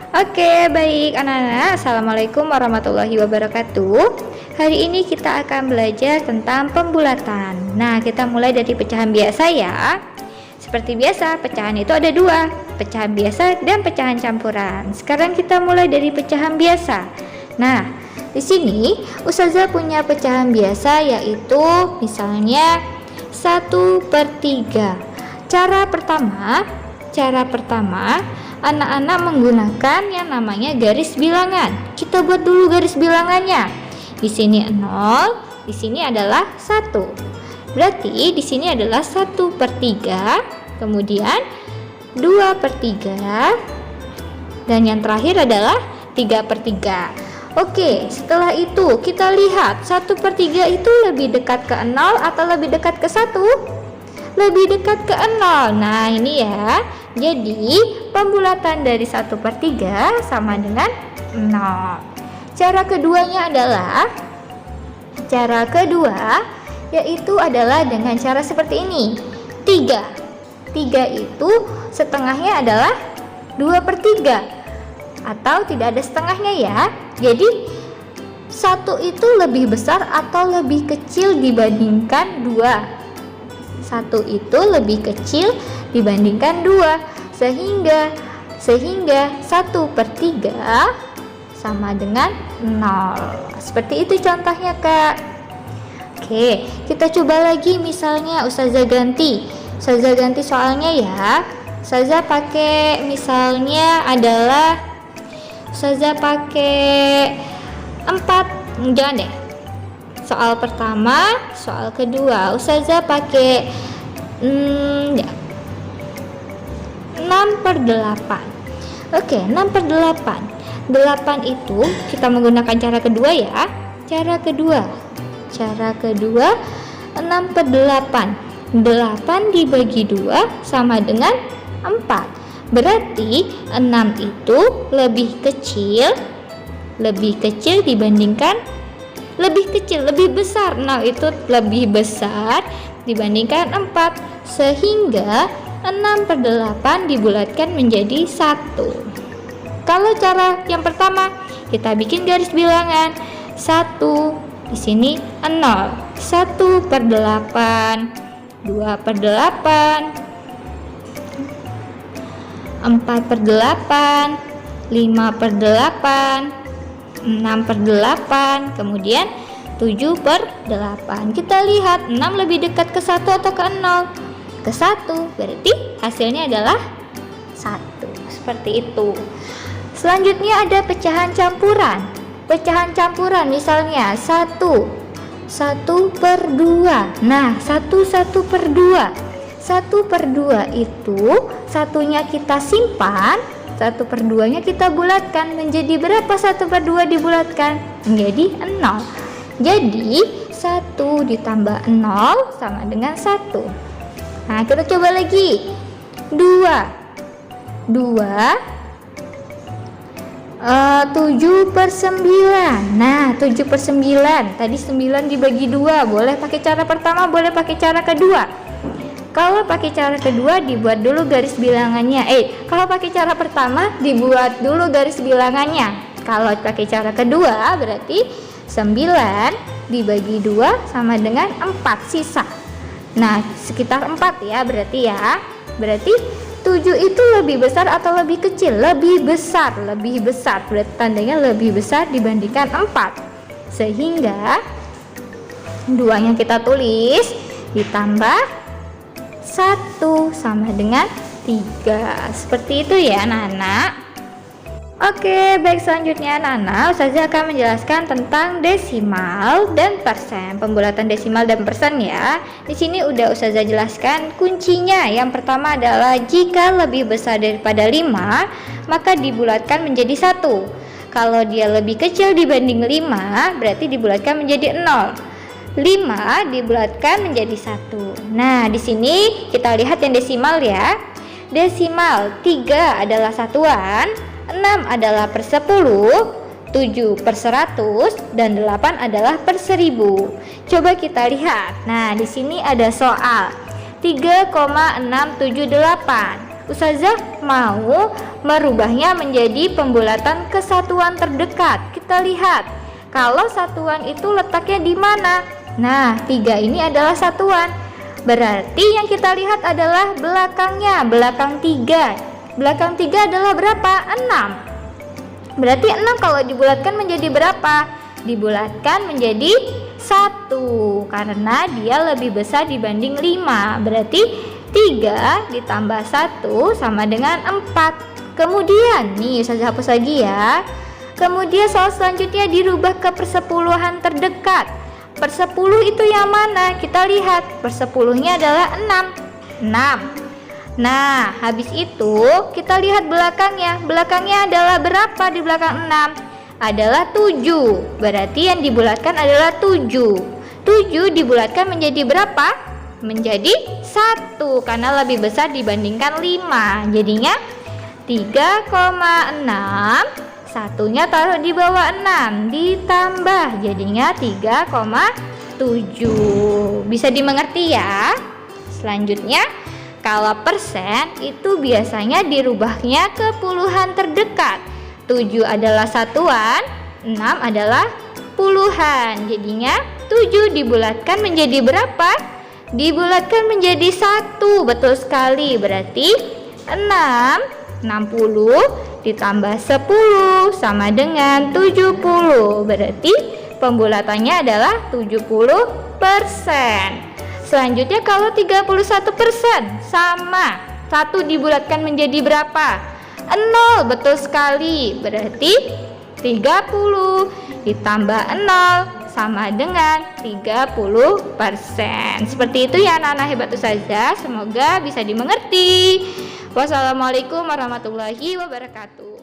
Oke, baik anak-anak. Assalamualaikum warahmatullahi wabarakatuh. Hari ini kita akan belajar tentang pembulatan. Nah, kita mulai dari pecahan biasa ya. Seperti biasa, pecahan itu ada dua, pecahan biasa dan pecahan campuran. Sekarang kita mulai dari pecahan biasa. Nah, di sini Ustazah punya pecahan biasa, yaitu misalnya 1/3. Cara pertama, anak-anak menggunakan yang namanya garis bilangan. Kita buat dulu garis bilangannya. Di sini 0, di sini adalah 1. Berarti di sini adalah 1/3, kemudian 2/3, dan yang terakhir adalah 3/3. Oke, setelah itu kita lihat 1/3 itu lebih dekat ke 0 atau lebih dekat ke 1? Lebih dekat ke 0. Nah, ini ya. Jadi, pembulatan dari 1/3 sama dengan 0. Cara kedua yaitu adalah dengan cara seperti ini. 3 itu setengahnya adalah 2/3 atau tidak ada setengahnya ya. Jadi 1 itu lebih besar atau lebih kecil dibandingkan 2. 1 itu lebih kecil dibandingkan 2, sehingga 1/3 sama dengan 0. Seperti itu contohnya, Kak. Oke, kita coba lagi. Misalnya Ustazah ganti soalnya ya. Ustazah pakai misalnya adalah Ustazah pakai 4. Jangan deh. Soal pertama, soal kedua Ustazah pakai 6/8. Oke, 6/8. 8 itu kita menggunakan cara kedua ya. Cara kedua 6/8. 8 dibagi 2 sama dengan 4. Berarti 6 itu lebih kecil dibandingkan lebih besar. 0 itu lebih besar dibandingkan 4, sehingga 6/8 dibulatkan menjadi 1. Kalau cara yang pertama, kita bikin garis bilangan. 1 di sini 0, 1/8, 2/8, 4/8, 5/8, 6/8, kemudian 7/8. Kita lihat 6 lebih dekat ke 1 atau ke 0? Ke 1, berarti hasilnya adalah 1. Seperti itu. Selanjutnya ada pecahan campuran. Pecahan campuran misalnya 1/2. Nah, 1/2. 1/2 itu satunya kita simpan, 1/2-nya kita bulatkan. Menjadi berapa 1/2 dibulatkan? Menjadi 0. Jadi 1 ditambah 0 sama dengan 1. Nah, kita coba lagi. 2 7/9. Nah, 7/9. Tadi 9 dibagi 2. Boleh pakai cara pertama, boleh pakai cara kedua. Kalau pakai cara kedua dibuat dulu garis bilangannya. Kalau pakai cara pertama dibuat dulu garis bilangannya. Kalau pakai cara kedua berarti 9 dibagi 2 sama dengan 4 sisa. Nah, sekitar 4 ya berarti ya. Berarti 7 itu lebih besar atau lebih kecil? Lebih besar. Berarti tandanya lebih besar dibandingkan 4. Sehingga 2-nya kita tulis ditambah 1 sama dengan 3. Seperti itu ya anak-anak. Oke, baik, selanjutnya anak-anak Ustazah akan menjelaskan tentang desimal dan persen. Pembulatan desimal dan persen ya. Di sini udah Ustazah jelaskan kuncinya. Yang pertama adalah jika lebih besar daripada 5, maka dibulatkan menjadi 1. Kalau dia lebih kecil dibanding 5, berarti dibulatkan menjadi 0. 5 dibulatkan menjadi 1. Nah, di sini kita lihat yang desimal ya. Desimal 3 adalah satuan, 6 adalah per 10, 7 per 100, dan 8 adalah per 1000. Coba kita lihat. Nah, di sini ada soal 3,678. Ustazah mau merubahnya menjadi pembulatan kesatuan terdekat. Kita lihat, kalau satuan itu letaknya di mana? Nah, 3 ini adalah satuan. Berarti yang kita lihat adalah belakangnya, belakang 3. Belakang 3 adalah berapa? 6. Berarti 6 kalau dibulatkan menjadi berapa? Dibulatkan menjadi 1 karena dia lebih besar dibanding 5. Berarti 3 ditambah 1 sama dengan 4. Kemudian nih saya hapus lagi ya. Kemudian soal selanjutnya dirubah ke persepuluhan terdekat. Persepuluh itu yang mana? Kita lihat persepuluhnya adalah 6. Nah, habis itu kita lihat belakangnya. Belakangnya adalah berapa di belakang 6? Adalah 7. Berarti yang dibulatkan adalah 7. 7 dibulatkan menjadi berapa? Menjadi 1 karena lebih besar dibandingkan 5. Jadinya 3,6, satunya taruh di bawah 6 ditambah jadinya 3,7. Bisa dimengerti ya? Selanjutnya, kalau persen itu biasanya dirubahnya ke puluhan terdekat. 7 adalah satuan, 6 adalah puluhan. Jadinya 7 dibulatkan menjadi berapa? Dibulatkan menjadi 1. Betul sekali. Berarti 60 ditambah 10 sama dengan 70. Berarti pembulatannya adalah 70%. Selanjutnya kalau 31% sama 1 dibulatkan menjadi berapa? 0. Betul sekali. Berarti 30 ditambah 0 sama dengan 30%. Seperti itu ya anak-anak hebat Ustazah. Semoga bisa dimengerti. Wassalamualaikum warahmatullahi wabarakatuh.